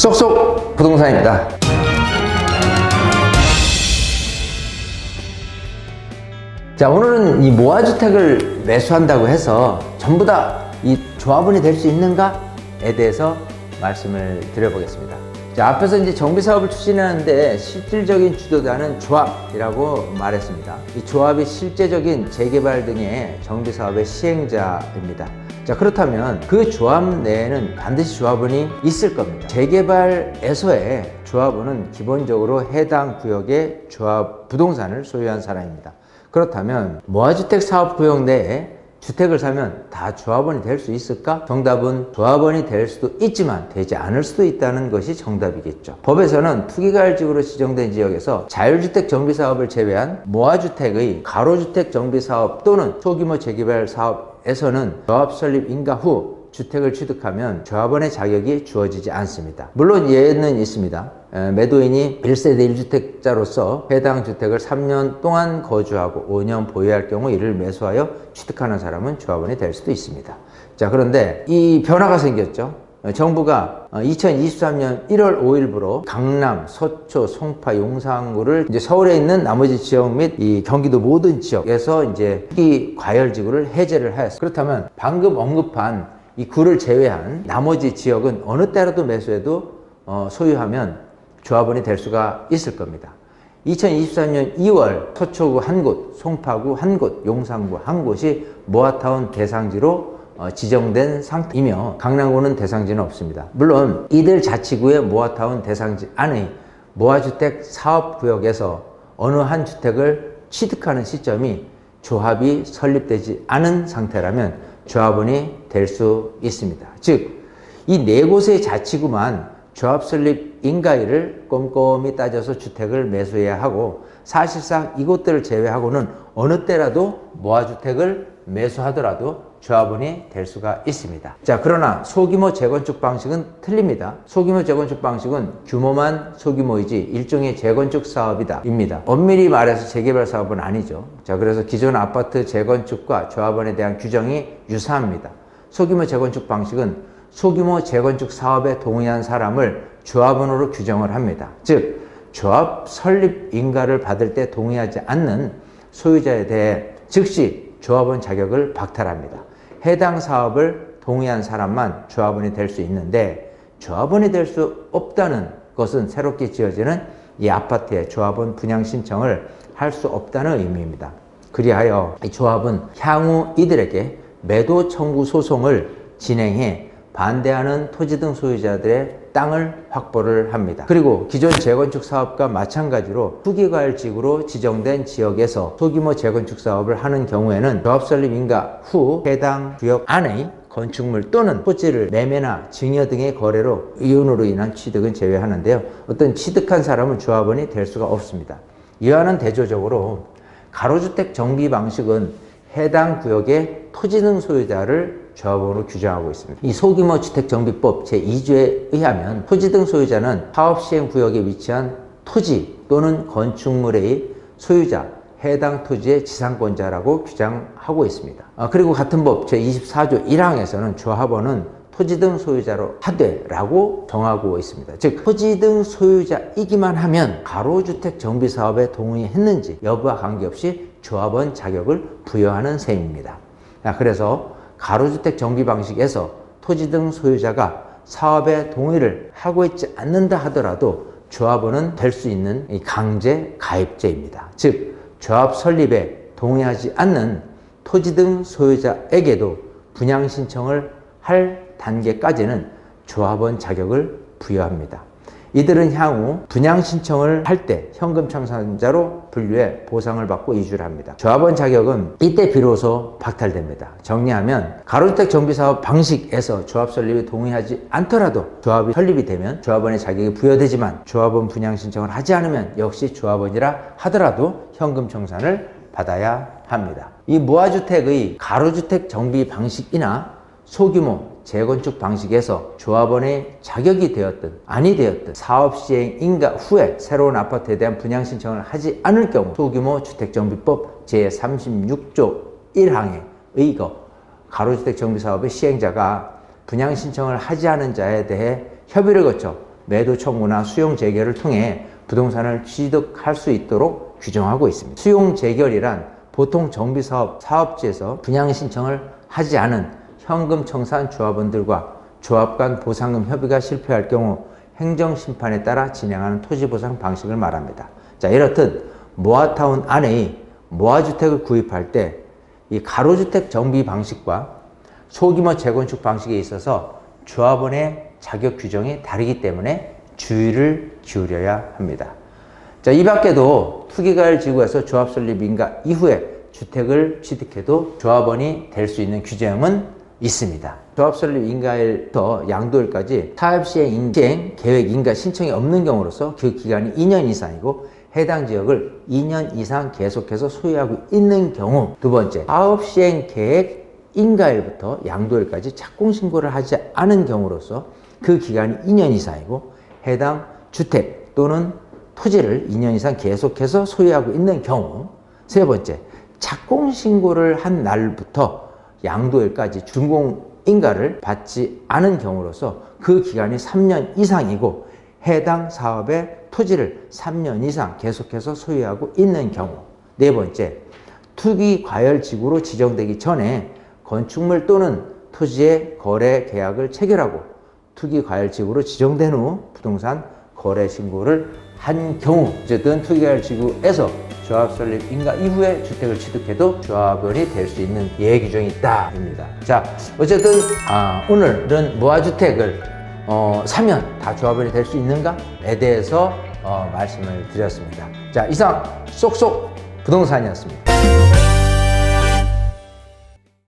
쏙쏙 부동산입니다. 자, 오늘은 이 모아주택을 매수한다고 해서 전부 다 이 조합원이 될 수 있는가에 대해서 말씀을 드려보겠습니다. 자, 앞에서 이제 정비사업을 추진하는데 실질적인 주도자는 조합이라고 말했습니다. 이 조합이 실제적인 재개발 등의 정비사업의 시행자입니다. 자, 그렇다면 그 조합 내에는 반드시 조합원이 있을 겁니다. 재개발에서의 조합원은 기본적으로 해당 구역의 조합 부동산을 소유한 사람입니다. 그렇다면 모아주택 사업구역 내에 주택을 사면 다 조합원이 될 수 있을까? 정답은 조합원이 될 수도 있지만 되지 않을 수도 있다는 것이 정답이겠죠. 법에서는 투기가열지구로 지정된 지역에서 자율주택 정비사업을 제외한 모아주택의 가로주택 정비사업 또는 소규모 재개발 사업에서는 조합 설립 인가 후 주택을 취득하면 조합원의 자격이 주어지지 않습니다. 물론 예는 있습니다. 매도인이 1세대 1주택자로서 해당 주택을 3년 동안 거주하고 5년 보유할 경우 이를 매수하여 취득하는 사람은 조합원이 될 수도 있습니다. 자, 그런데 이 변화가 생겼죠. 정부가 2023년 1월 5일부로 강남, 서초, 송파, 용산구를 이제 서울에 있는 나머지 지역 및 이 경기도 모든 지역에서 이제 투기 과열지구를 해제를 하였습니다. 그렇다면 방금 언급한 이 구를 제외한 나머지 지역은 어느 때라도 매수해도 소유하면 조합원이 될 수가 있을 겁니다. 2023년 2월 서초구 한 곳, 송파구 한 곳, 용산구 한 곳이 모아타운 대상지로 지정된 상태이며 강남구는 대상지는 없습니다. 물론 이들 자치구의 모아타운 대상지 안의 모아주택 사업구역에서 어느 한 주택을 취득하는 시점이 조합이 설립되지 않은 상태라면 조합원이 될 수 있습니다. 즉, 이 네 곳의 자치구만 조합 설립 인가일을 꼼꼼히 따져서 주택을 매수해야 하고 사실상 이곳들을 제외하고는 어느 때라도 모아주택을 매수하더라도 조합원이 될 수가 있습니다. 자, 그러나 소규모 재건축 방식은 틀립니다. 소규모 재건축 방식은 규모만 소규모이지 일종의 재건축 사업이다 입니다. 엄밀히 말해서 재개발 사업은 아니죠. 자, 그래서 기존 아파트 재건축과 조합원에 대한 규정이 유사합니다. 소규모 재건축 방식은 소규모 재건축 사업에 동의한 사람을 조합원으로 규정을 합니다. 즉, 조합 설립 인가를 받을 때 동의하지 않는 소유자에 대해 즉시 조합원 자격을 박탈합니다. 해당 사업을 동의한 사람만 조합원이 될 수 있는데 조합원이 될 수 없다는 것은 새롭게 지어지는 이 아파트의 조합원 분양 신청을 할 수 없다는 의미입니다. 그리하여 이 조합은 향후 이들에게 매도 청구 소송을 진행해 반대하는 토지 등 소유자들의 땅을 확보를 합니다. 그리고 기존 재건축 사업과 마찬가지로 투기과열지구로 지정된 지역에서 소규모 재건축 사업을 하는 경우에는 조합 설립 인가 후 해당 구역 안의 건축물 또는 토지를 매매나 증여 등의 거래로 이윤으로 인한 취득은 제외하는데요. 어떤 취득한 사람은 조합원이 될 수가 없습니다. 이와는 대조적으로 가로주택 정비 방식은 해당 구역의 토지 등 소유자를 조합원으로 규정하고 있습니다. 이 소규모 주택정비법 제2조에 의하면 토지 등 소유자는 사업시행구역에 위치한 토지 또는 건축물의 소유자, 해당 토지의 지상권자라고 규정하고 있습니다. 그리고 같은 법 제24조 1항에서는 조합원은 토지 등 소유자로 하되라고 정하고 있습니다. 즉, 토지 등 소유자이기만 하면 가로주택 정비사업에 동의했는지 여부와 관계없이 조합원 자격을 부여하는 셈입니다. 그래서 가로주택 정비 방식에서 토지 등 소유자가 사업에 동의를 하고 있지 않는다 하더라도 조합원은 될 수 있는 강제 가입제입니다. 즉, 조합 설립에 동의하지 않는 토지 등 소유자에게도 분양 신청을 할 단계까지는 조합원 자격을 부여합니다. 이들은 향후 분양 신청을 할 때 현금 청산자로 분류해 보상을 받고 이주를 합니다. 조합원 자격은 이때 비로소 박탈됩니다. 정리하면 가로주택 정비사업 방식에서 조합 설립에 동의하지 않더라도 조합이 설립이 되면 조합원의 자격이 부여되지만 조합원 분양 신청을 하지 않으면 역시 조합원이라 하더라도 현금 청산을 받아야 합니다. 이 모아주택의 가로주택 정비 방식이나 소규모 재건축 방식에서 조합원의 자격이 되었든 아니 되었든 사업 시행 인가 후에 새로운 아파트에 대한 분양 신청을 하지 않을 경우 소규모 주택정비법 제36조 1항에 의거 가로주택 정비사업의 시행자가 분양 신청을 하지 않은 자에 대해 협의를 거쳐 매도 청구나 수용 재결을 통해 부동산을 취득할 수 있도록 규정하고 있습니다. 수용 재결이란 보통 정비사업 사업지에서 분양 신청을 하지 않은 현금 청산 조합원들과 조합 간 보상금 협의가 실패할 경우 행정심판에 따라 진행하는 토지보상 방식을 말합니다. 자, 이렇듯 모아타운 안의 모아주택을 구입할 때 이 가로주택 정비 방식과 소규모 재건축 방식에 있어서 조합원의 자격 규정이 다르기 때문에 주의를 기울여야 합니다. 자, 이 밖에도 투기가열 지구에서 조합 설립 인가 이후에 주택을 취득해도 조합원이 될 수 있는 규정은 있습니다. 조합 설립 인가일부터 양도일까지 사업시행 계획 인가 신청이 없는 경우로서 그 기간이 2년 이상이고 해당 지역을 2년 이상 계속해서 소유하고 있는 경우, 두 번째, 사업시행 계획 인가일부터 양도일까지 착공신고를 하지 않은 경우로서 그 기간이 2년 이상이고 해당 주택 또는 토지를 2년 이상 계속해서 소유하고 있는 경우, 세 번째, 착공신고를 한 날부터 양도일까지 준공인가를 받지 않은 경우로서 그 기간이 3년 이상이고 해당 사업의 토지를 3년 이상 계속해서 소유하고 있는 경우, 네 번째, 투기과열지구로 지정되기 전에 건축물 또는 토지의 거래 계약을 체결하고 투기과열지구로 지정된 후 부동산 거래 신고를 한 경우, 어쨌든 투기과열지구에서 조합 설립 인가 이후에 주택을 취득해도 조합원이 될 수 있는 예외 규정이 있다입니다. 자, 어쨌든 오늘은 무아주택을 사면 다 조합원이 될 수 있는가에 대해서 말씀을 드렸습니다. 자, 이상 쏙쏙 부동산이었습니다.